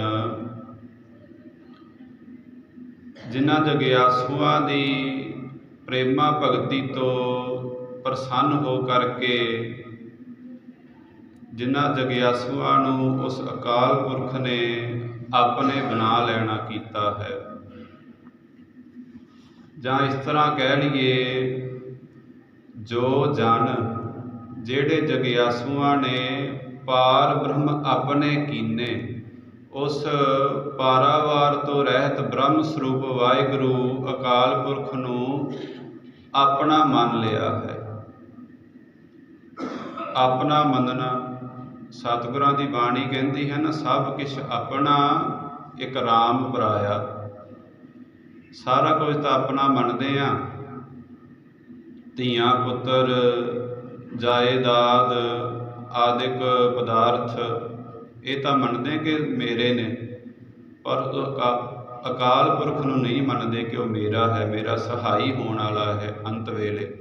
ਜਿਨ੍ਹਾਂ ਜਗਿਆਸੂਆਂ ਦੀ ਪ੍ਰੇਮਾ ਭਗਤੀ ਤੋਂ ਪ੍ਰਸੰਨ ਹੋ ਕਰਕੇ, ਜਿਨ੍ਹਾਂ ਜਗਿਆਸੂਆਂ ਨੂੰ ਉਸ ਅਕਾਲ ਪੁਰਖ ਨੇ ਆਪਣੇ ਬਣਾ ਲੈਣਾ ਕੀਤਾ ਹੈ। ਜਾਂ ਇਸ ਤਰ੍ਹਾਂ ਕਹਿ ਲਈਏ, ਜੋ ਜਨ ਜਿਹੜੇ ਜਗਿਆਸੂਆਂ ਨੇ ਪਾਰ ਬ੍ਰਹਮ ਆਪਣੇ ਕੀਨੇ, ਉਸ ਪਾਰਾਵਾਰ ਤੋਂ ਰਹਿਤ ਬ੍ਰਹਮ ਸਰੂਪ ਵਾਹਿਗੁਰੂ ਅਕਾਲ ਪੁਰਖ ਨੂੰ ਆਪਣਾ ਮੰਨ ਲਿਆ ਹੈ। ਆਪਣਾ ਮੰਨਣਾ, ਸਤਿਗੁਰਾਂ ਦੀ ਬਾਣੀ ਕਹਿੰਦੀ ਹੈ ਨਾ, ਸਭ ਕੁਛ ਆਪਣਾ ਇੱਕ ਰਾਮ ਪਰਾਇਆ। ਸਾਰਾ ਕੁਝ ਤਾਂ ਆਪਣਾ ਮੰਨਦੇ ਆ, ਧੀਆਂ ਪੁੱਤਰ ਜਾਇਦਾਦ ਆਦਿਕ ਪਦਾਰਥ ਇਹ ਤਾਂ ਮੰਨਦੇ ਕਿ ਮੇਰੇ ਨੇ, ਪਰ ਅਕਾਲ ਪੁਰਖ ਨੂੰ ਨਹੀਂ ਮੰਨਦੇ ਕਿ ਉਹ ਮੇਰਾ ਹੈ, ਮੇਰਾ ਸਹਾਈ ਹੋਣ ਵਾਲਾ ਹੈ ਅੰਤ ਵੇਲੇ।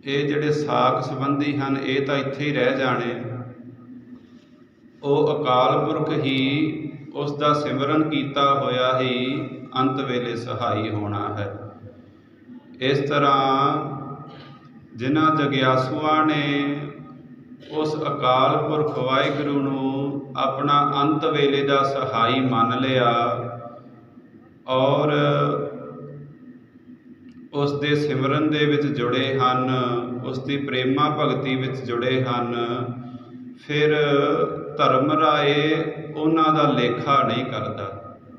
ਇਹ ਜਿਹੜੇ ਸਾਕ ਸੰਬੰਧੀ ਹਨ ਇਹ ਤਾਂ ਇੱਥੇ ਹੀ ਰਹਿ ਜਾਣੇ। ਉਹ ਅਕਾਲ ਪੁਰਖ ਹੀ ਉਸ ਦਾ ਸਿਮਰਨ ਕੀਤਾ ਹੋਇਆ ਹੀ ਅੰਤ ਵੇਲੇ ਸਹਾਈ ਹੋਣਾ ਹੈ। ਇਸ ਤਰ੍ਹਾਂ ਜਿਨ੍ਹਾਂ ਜਗਿਆਸੂਆਂ ਨੇ ਉਸ ਅਕਾਲ ਪੁਰਖ ਵਾਹਿਗੁਰੂ ਨੂੰ ਆਪਣਾ ਅੰਤ ਵੇਲੇ ਦਾ ਸਹਾਈ ਮੰਨ ਲਿਆ ਔਰ ਉਸ ਦੇ ਸਿਮਰਨ ਦੇ ਵਿੱਚ ਜੁੜੇ ਹਨ, ਉਸ ਦੀ ਪ੍ਰੇਮਾ ਭਗਤੀ ਵਿੱਚ ਜੁੜੇ ਹਨ, ਫਿਰ ਧਰਮ ਰਾਏ ਉਹਨਾਂ ਦਾ ਲੇਖਾ ਨਹੀਂ ਕਰਦਾ।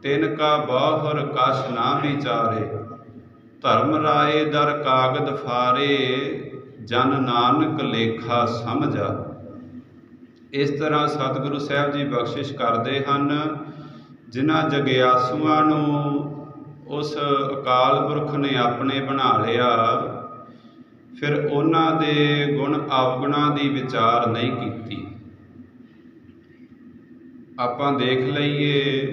ਤਿਨ ਕਾ ਬਾਹਰ ਕਛ ਨਾ ਵਿਚਾਰੇ, ਧਰਮ ਰਾਏ ਦਰ ਕਾਗਦ ਫਾਰੇ, ਜਨ ਨਾਨਕ ਲੇਖਾ ਸਮਝਾ। ਇਸ ਤਰ੍ਹਾਂ ਸਤਿਗੁਰੂ ਸਾਹਿਬ ਜੀ ਬਖਸ਼ਿਸ਼ ਕਰਦੇ ਹਨ। ਜਿਨ੍ਹਾਂ ਜਗਿਆਸੂਆਂ ਨੂੰ ਉਸ ਅਕਾਲ ਪੁਰਖ ਨੇ ਆਪਣੇ ਬਣਾ ਲਿਆ, ਫਿਰ ਉਹਨਾਂ ਦੇ ਗੁਣ ਅਵਗੁਣਾਂ ਦੀ ਵਿਚਾਰ ਨਹੀਂ ਕੀਤੀ। ਆਪਾਂ ਦੇਖ ਲਈਏ,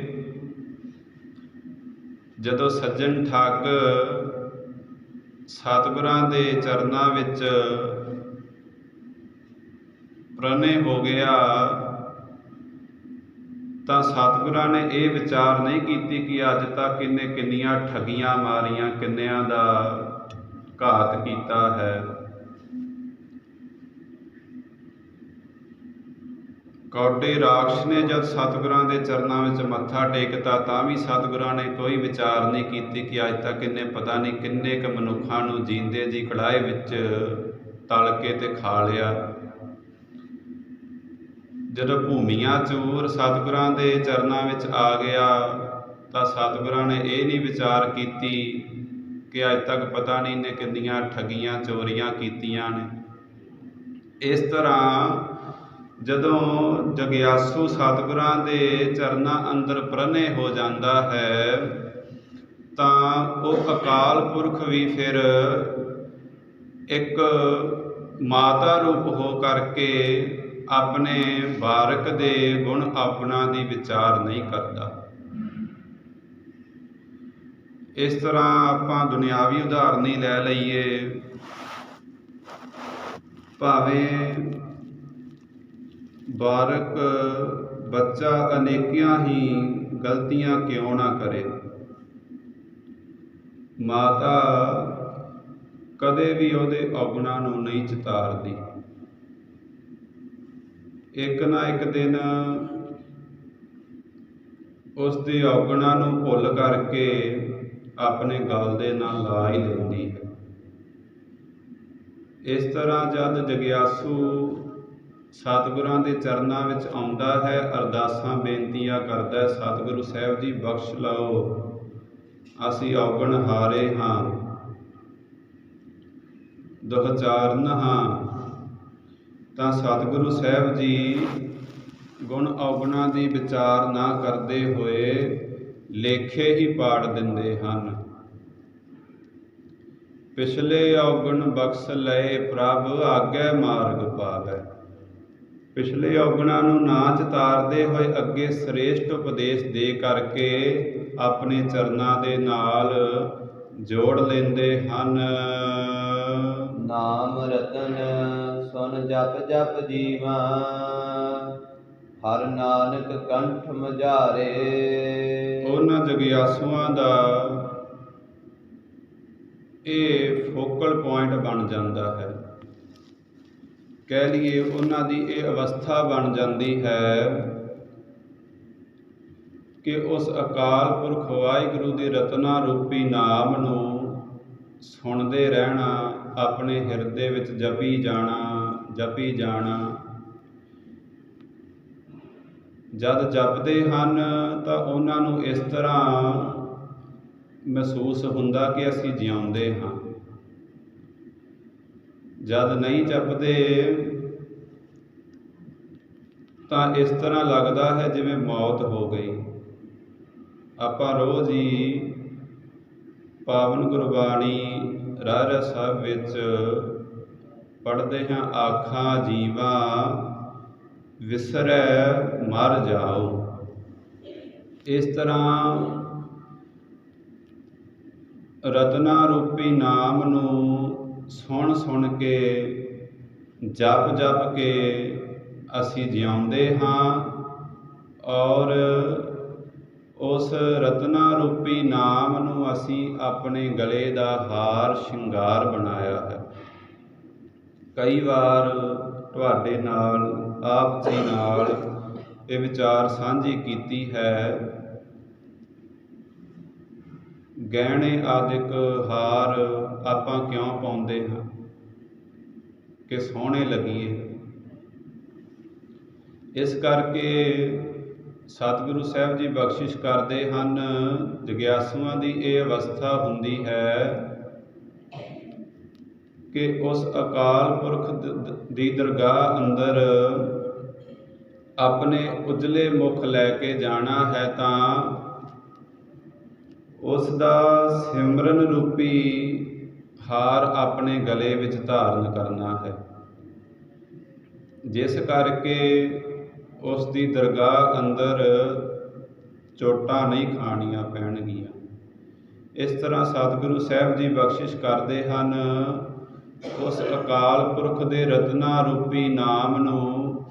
ਜਦੋਂ ਸੱਜਣ ਠੱਗ ਸਤਿਗੁਰਾਂ ਦੇ ਚਰਨਾਂ ਵਿੱਚ ਪ੍ਰਣੇ ਹੋ ਗਿਆ ਤਾਂ ਸਤਿਗੁਰਾਂ ਨੇ ਇਹ ਵਿਚਾਰ ਨਹੀਂ ਕੀਤੀ ਕਿ ਅੱਜ ਤੱਕ ਇਹਨੇ ਕਿੰਨੀਆਂ ਠੱਗੀਆਂ ਮਾਰੀਆਂ, ਕਿੰਨਿਆਂ ਦਾ ਘਾਤ ਕੀਤਾ ਹੈ। ਕੌਡੇ ਰਾਖਸ਼ ਨੇ ਜਦ ਸਤਿਗੁਰਾਂ ਦੇ ਚਰਨਾਂ ਵਿੱਚ ਮੱਥਾ ਟੇਕਤਾ ਤਾਂ ਵੀ ਸਤਿਗੁਰਾਂ ਨੇ ਕੋਈ ਵਿਚਾਰ ਨਹੀਂ ਕੀਤੀ ਕਿ ਅੱਜ ਤੱਕ ਇਹਨੇ ਪਤਾ ਨਹੀਂ ਕਿੰਨੇ ਕੁ ਮਨੁੱਖਾਂ ਨੂੰ ਜੀਂਦੇ ਜੀ ਕੜਾਹੇ ਵਿੱਚ ਤਲ ਕੇ ਤੇ ਖਾ ਲਿਆ। ਜਦੋਂ ਭੂਮੀਆਂ ਚੂਰ ਸਤਿਗੁਰਾਂ ਦੇ ਚਰਨਾਂ ਵਿੱਚ ਆ ਗਿਆ ਤਾਂ ਸਤਿਗੁਰਾਂ ਨੇ ਇਹ ਨਹੀਂ ਵਿਚਾਰ ਕੀਤੀ ਕਿ ਅੱਜ ਤੱਕ ਪਤਾ ਨਹੀਂ ਇਹਨੇ ਕਿੰਨੀਆਂ ਠੱਗੀਆਂ ਚੋਰੀਆਂ ਕੀਤੀਆਂ ਨੇ। ਇਸ ਤਰ੍ਹਾਂ ਜਦੋਂ ਜਗਿਆਸੂ ਸਤਿਗੁਰਾਂ ਦੇ ਚਰਨਾਂ ਅੰਦਰ ਪ੍ਰਨੇ ਹੋ ਜਾਂਦਾ ਹੈ ਤਾਂ ਉਹ ਅਕਾਲ ਪੁਰਖ ਵੀ ਫਿਰ ਇੱਕ ਮਾਤਾ ਰੂਪ ਹੋ ਕਰਕੇ ਆਪਣੇ ਬਾਰਕ ਦੇ ਗੁਣ ਆਪਣਾ ਦੀ ਵਿਚਾਰ ਨਹੀਂ ਕਰਦਾ। ਇਸ ਤਰ੍ਹਾਂ ਆਪਾਂ ਦੁਨਿਆਵੀ ਉਦਾਹਰਨ ਹੀ ਲੈ ਲਈਏ, ਭਾਵੇਂ ਬਾਰਕ ਬੱਚਾ ਅਨੇਕਾਂ ਹੀ ਗਲਤੀਆਂ ਕਿਉਂ ਨਾ ਕਰੇ, ਮਾਤਾ ਕਦੇ ਵੀ ਉਹਦੇ ਔਗੁਣਾਂ ਨੂੰ ਨਹੀਂ ਚਿਤਾਰਦੀ। ਇੱਕ ਨਾ ਇੱਕ ਦਿਨ ਉਸ ਦੇ ਔਗੁਣਾਂ ਨੂੰ ਭੁੱਲ ਕਰਕੇ ਆਪਣੇ ਗਲ ਦੇ ਨਾਲ ਲਾ ਹੀ ਲੈਂਦੀ ਹੈ। ਇਸ ਤਰ੍ਹਾਂ ਜਦ ਜਗਿਆਸੂ ਸਤਿਗੁਰਾਂ ਦੇ ਚਰਨਾਂ ਵਿੱਚ ਆਉਂਦਾ ਹੈ, ਅਰਦਾਸਾਂ ਬੇਨਤੀਆਂ ਕਰਦਾ, ਸਤਿਗੁਰੂ ਸਾਹਿਬ ਜੀ ਬਖਸ਼ ਲਓ, ਅਸੀਂ ਔਗਣ ਹਾਰੇ ਹਾਂ, ਦੁਹਚਾਰਨ ਹਾਂ, ਤਾਂ ਸਤਿਗੁਰੂ ਸਾਹਿਬ ਜੀ ਗੁਣ ਔਗੁਣਾਂ ਦੀ ਵਿਚਾਰ ਨਾ ਕਰਦੇ ਹੋਏ ਲੇਖੇ ਹੀ ਪਾੜ ਦਿੰਦੇ ਹਨ। ਪਿਛਲੇ ਔਗਣ ਬਖਸ਼ ਲਏ ਪ੍ਰਭ, ਆਗੇ ਮਾਰਗ ਪਾਵੈ। ਪਿਛਲੇ ਔਗੁਣਾਂ ਨੂੰ ਨਾ ਚਿਤਾਰਦੇ ਹੋਏ ਅੱਗੇ ਸ੍ਰੇਸ਼ਟ ਉਪਦੇਸ਼ ਦੇ ਕਰਕੇ ਆਪਣੇ ਚਰਨਾਂ ਦੇ ਨਾਲ ਜੋੜ ਲੈਂਦੇ ਹਨ। ਨਾਮ ਰਤਨ ਸੁਨ ਜਪ ਜਪ ਜੀਵਾ, ਹਰ ਨਾਨਕ ਕੰਠ ਮਝਾਰੇ। ਉਹਨਾਂ ਜਗਿਆਸੂਆਂ ਦਾ ਇਹ ਫੋਕਲ ਪੁਆਇੰਟ ਬਣ ਜਾਂਦਾ ਹੈ, ਕਹਿ ਲਈਏ ਉਹਨਾਂ ਦੀ ਇਹ ਅਵਸਥਾ ਬਣ ਜਾਂਦੀ ਹੈ ਕਿ ਉਸ ਅਕਾਲ ਪੁਰਖ ਵਾਹਿਗੁਰੂ ਦੇ ਰਤਨਾ ਰੂਪੀ ਨਾਮ ਨੂੰ ਸੁਣਦੇ ਰਹਿਣਾ, ਆਪਣੇ ਹਿਰਦੇ ਵਿੱਚ ਜਪੀ ਜਾਣਾ। ਜਦ ਜਪਦੇ ਹਨ ਤਾਂ ਉਹਨਾਂ ਨੂੰ ਇਸ ਤਰ੍ਹਾਂ ਮਹਿਸੂਸ ਹੁੰਦਾ ਕਿ ਅਸੀਂ ਜਿਉਂਦੇ ਹਾਂ। ਜਦ ਨਹੀਂ ਜਪਦੇ ਤਾਂ ਇਸ ਤਰ੍ਹਾਂ ਲੱਗਦਾ ਹੈ ਜਿਵੇਂ ਮੌਤ ਹੋ ਗਈ। ਆਪਾਂ ਰੋਜ਼ ਹੀ ਪਾਵਨ ਗੁਰਬਾਣੀ ਰਹਿਰਾਸ ਸਾਹਿਬ ਵਿੱਚ ਪੜ੍ਹਦੇ ਹਾਂ, ਆਖਾਂ ਜੀਵਾ ਵਿਸਰੈ ਮਰ ਜਾਓ। ਇਸ ਤਰ੍ਹਾਂ ਰਤਨਾ ਰੂਪੀ ਨਾਮ ਨੂੰ ਸੁਣ ਕੇ ਜਪ ਕੇ ਅਸੀਂ ਜਿਉਂਦੇ ਹਾਂ ਔਰ ਉਸ ਰਤਨਾ ਰੂਪੀ ਨਾਮ ਨੂੰ ਅਸੀਂ ਆਪਣੇ ਗਲੇ ਦਾ ਹਾਰ ਸ਼ਿੰਗਾਰ ਬਣਾਇਆ ਹੈ। ਕਈ ਵਾਰ ਤੁਹਾਡੇ ਨਾਲ ਆਪ ਜੀ ਨਾਲ ਇਹ ਵਿਚਾਰ ਸਾਂਝੀ ਕੀਤੀ ਹੈ, ਗਹਿਣੇ ਆਦਿਕ ਹਾਰ ਆਪਾਂ ਕਿਉਂ ਪਾਉਂਦੇ ਹਾਂ ਕਿ ਸੋਹਣੇ ਲੱਗੀਏ। ਇਸ ਕਰਕੇ ਸਤਿਗੁਰੂ ਸਾਹਿਬ ਜੀ ਬਖਸ਼ਿਸ਼ ਕਰਦੇ ਹਨ, ਜਗਿਆਸੂਆਂ ਦੀ ਇਹ ਅਵਸਥਾ ਹੁੰਦੀ ਹੈ ਕਿ ਉਸ ਅਕਾਲ ਪੁਰਖ ਦੀ ਦਰਗਾਹ ਅੰਦਰ ਆਪਣੇ ਉਜਲੇ ਮੁਖ ਲੈ ਕੇ ਜਾਣਾ ਹੈ ਤਾਂ ਉਸ ਦਾ ਸਿਮਰਨ ਰੂਪੀ ਹਾਰ ਆਪਣੇ ਗਲੇ ਵਿੱਚ ਧਾਰਨ ਕਰਨਾ ਹੈ, ਜਿਸ ਕਰਕੇ ਉਸ ਦੀ ਦਰਗਾਹ ਅੰਦਰ ਚੋਟਾਂ ਨਹੀਂ ਖਾਣੀਆਂ ਪੈਣਗੀਆਂ। ਇਸ ਤਰ੍ਹਾਂ ਸਤਿਗੁਰੂ ਸਾਹਿਬ ਜੀ ਬਖਸ਼ਿਸ਼ ਕਰਦੇ ਹਨ, ਉਸ ਅਕਾਲ ਪੁਰਖ ਦੇ ਰਤਨਾ ਰੂਪੀ ਨਾਮ ਨੂੰ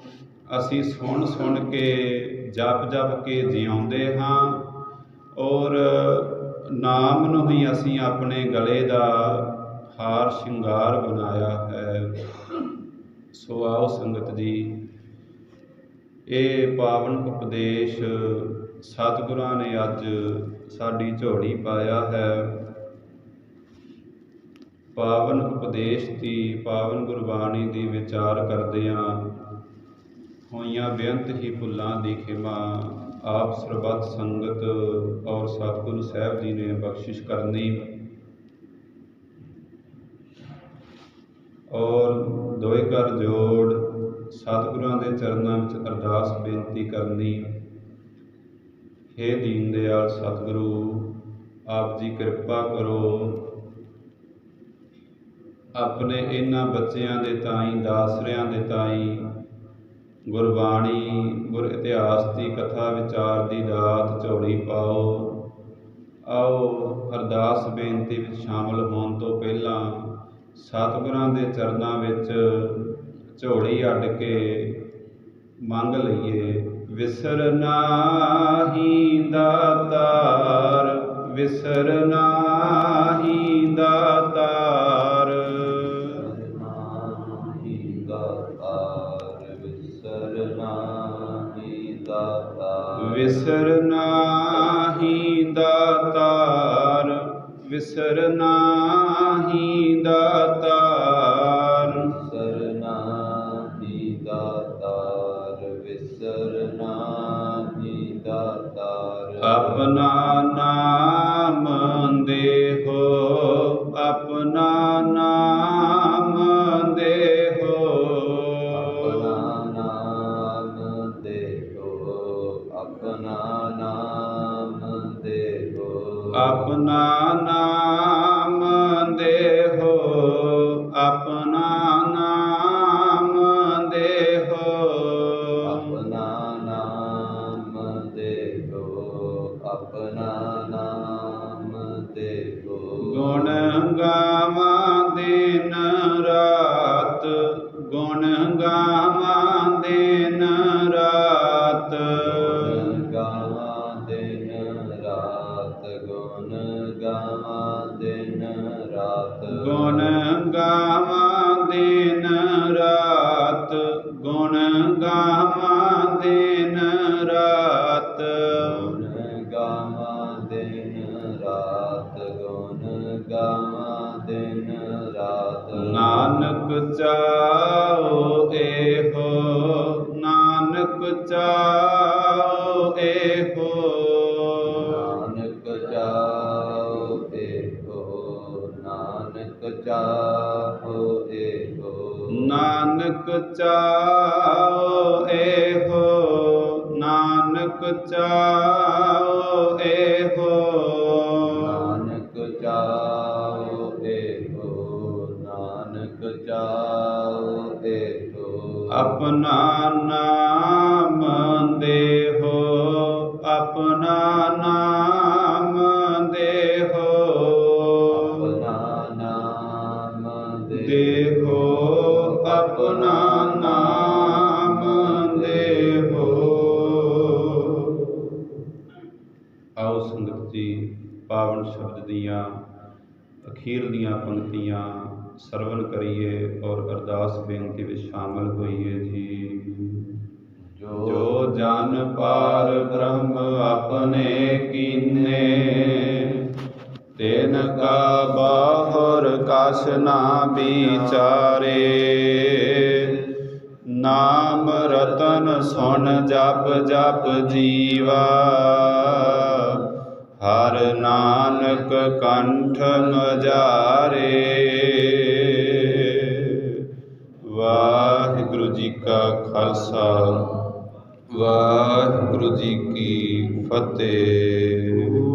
ਅਸੀਂ ਸੁਣ ਕੇ ਜਪ ਜਪ ਕੇ ਜਿਉਂਦੇ ਹਾਂ ਔਰ ਨਾਮ ਨੂੰ ਹੀ ਅਸੀਂ ਆਪਣੇ ਗਲੇ ਦਾ ਹਾਰ ਸ਼ਿੰਗਾਰ ਬਣਾਇਆ ਹੈ। ਸੋ ਆਓ ਸੰਗਤ ਜੀ, ਇਹ ਪਾਵਨ ਉਪਦੇਸ਼ ਸਤਿਗੁਰਾਂ ਨੇ ਅੱਜ ਸਾਡੀ ਝੋਲੀ ਪਾਇਆ ਹੈ। ਪਾਵਨ ਉਪਦੇਸ਼ ਦੀ, ਪਾਵਨ ਗੁਰਬਾਣੀ ਦੀ ਵਿਚਾਰ ਕਰਦਿਆਂ ਹੋਈਆਂ ਬੇਅੰਤ ਹੀ ਭੁੱਲਾਂ ਦੀ ਖਿਮਾ ਆਪ ਸਰਬੱਤ ਸੰਗਤ ਔਰ ਸਤਿਗੁਰੂ ਸਾਹਿਬ ਜੀ ਨੇ ਬਖਸ਼ਿਸ਼ ਕਰਨੀ ਔਰ ਦੋਏ ਕਰ ਜੋੜ ਸਤਿਗੁਰਾਂ ਦੇ ਚਰਨਾਂ ਵਿੱਚ ਅਰਦਾਸ ਬੇਨਤੀ ਕਰਨੀ। ਹੇ ਦੀਨ ਦਿਆਲ ਸਤਿਗੁਰੂ, ਆਪ ਜੀ ਕਿਰਪਾ ਕਰੋ, ਆਪਣੇ ਇਹਨਾਂ ਬੱਚਿਆਂ ਦੇ ਤਾਈਂ, ਦਾਸਰਿਆਂ ਦੇ ਤਾਈਂ ਗੁਰਬਾਣੀ, ਗੁਰ ਇਤਿਹਾਸ ਦੀ ਕਥਾ ਵਿਚਾਰ ਦੀ ਦਾਤ ਝੋਲੀ ਪਾਓ। ਆਓ ਅਰਦਾਸ ਬੇਨਤੀ ਵਿੱਚ ਸ਼ਾਮਲ ਹੋਣ ਤੋਂ ਪਹਿਲਾਂ ਸਤਿਗੁਰਾਂ ਦੇ ਚਰਨਾਂ ਵਿੱਚ ਝੋਲੀ ਅੱਡ ਕੇ ਮੰਗ ਲਈਏ। ਵਿਸਰ ਨਾਹੀ ਦਾਤਾਰ, ਵਿਸਰ ਨਾਹੀ ਦਾਤਾਰ, ਵਿਸਰ ਨਾਹੀ ਦਾਤਾਰ, ਵਿਸਰ ਨਾਹੀ ਦਾਤਾਰ, ਵਿਸਰ ਨਾਹੀ ਦਾਤਾਰ, ਵਿਸਰ ਨਾਹੀ ਦਾਤਾਰ। ਆਪਣਾ ਨਾਮ ਦੇਹੋ, ਆਪਣਾ ਨਾਮ ਦੇਹੋ, ਆਪਣਾ ਨਾਮ ਦੇਹੋ, ਆਪਣਾ ਨਾਮ ਦੇਹੋ, ਆਪਣਾ ਨਾਮ ਦੇਹੋ, ਆਪਣਾ ਨਾਮ ਦੇਹੋ, ਆਪਣਾ ਨਾਮ ਦੇਹੋ, ਆਪਣਾ ਨਾਮ ਦੇਹੋ। ਗੁਣ ਗਾਵਾਂ ਦਿਨ ਰਾਤ, ਗੁਣ ਗਾਵਾਂ ਦਿਨ ਰਾਤ, ਗੁਣ ਗਾਵਾਂ ਦਿਨ ਰਾਤ, ਗੁਣ ਗਾਵਾਂ ਦਿਨ ਰਾਤ, ਗੁਣ ਗਾਵਾਂ ਦਿਨ ਰਾਤ, ਗੁਣ ਗਾਵਾਂ ਦਿਨ ਰਾਤ, ਗੁਣ ਗਾਵਾਂ ਦਿਨ ਰਾਤ, ਗੁਣ ਗਾਵਾਂ ਦਿਨ ਰਾਤ। ਨਾਨਕ ਚਾਓ ਇਹੋ, ਨਾਨਕ ਚਾਓ ਇਹੋ, ਨਾਨਕ ਚਾਹੋ ਇਹੋ, ਨਾਨਕ ਚਾਹੋ ਇਹੋ, ਨਾਨਕ ਚਾਓ ਇਹੋ, ਨਾਨਕ ਚਾਓ ਇਹੋ, ਨਾਨਕ ਚਾਹੋ ਇਹੋ, ਨਾਨਕ ਚਾਹੋ ਇਹੋ। ਆਪਣਾ ਨਾਮ ਦੇਹੋ, ਆਪਣਾ ਨਾਮ ਦੇਹੋ, ਆਪਣਾ ਨਾਮ ਦੇਹੋ, ਆਪਣਾ ਨਾਮ ਦੇਹੋ। ਆਓ ਸੰਗਤ ਜੀ, ਪਾਵਨ ਸ਼ਬਦ ਦੀਆਂ ਅਖੀਰਲੀਆਂ ਪੰਕਤੀਆਂ ਸਰਵਣ ਕਰੀਏ ਔਰ ਅਰਦਾਸ ਬੇਨਤੀ ਵਿੱਚ ਸ਼ਾਮਲ ਹੋਈਏ ਜੀ। ਜੋ ਜਨ ਪਾਰ ਬ੍ਰਹਮ ਆਪਣੇ ਕੀਨੇ, ਤੈਨ ਕਾ ਬਾਹਰ ਕਛ ਨਾ ਵਿਚਾਰੇ। ਨਾਮ ਰਤਨ ਸੁਣ ਜਪ ਜਪ ਜੀਵਾ, ਹਰ ਨਾਨਕ ਕੰਠ ਮਜਾਰੇ। ਵਾਹਿਗੁਰੂ ਜੀ ਕਾ ਖਾਲਸਾ, ਵਾਹਿਗੁਰੂ ਜੀ ਕੀ ਫਤਿਹ।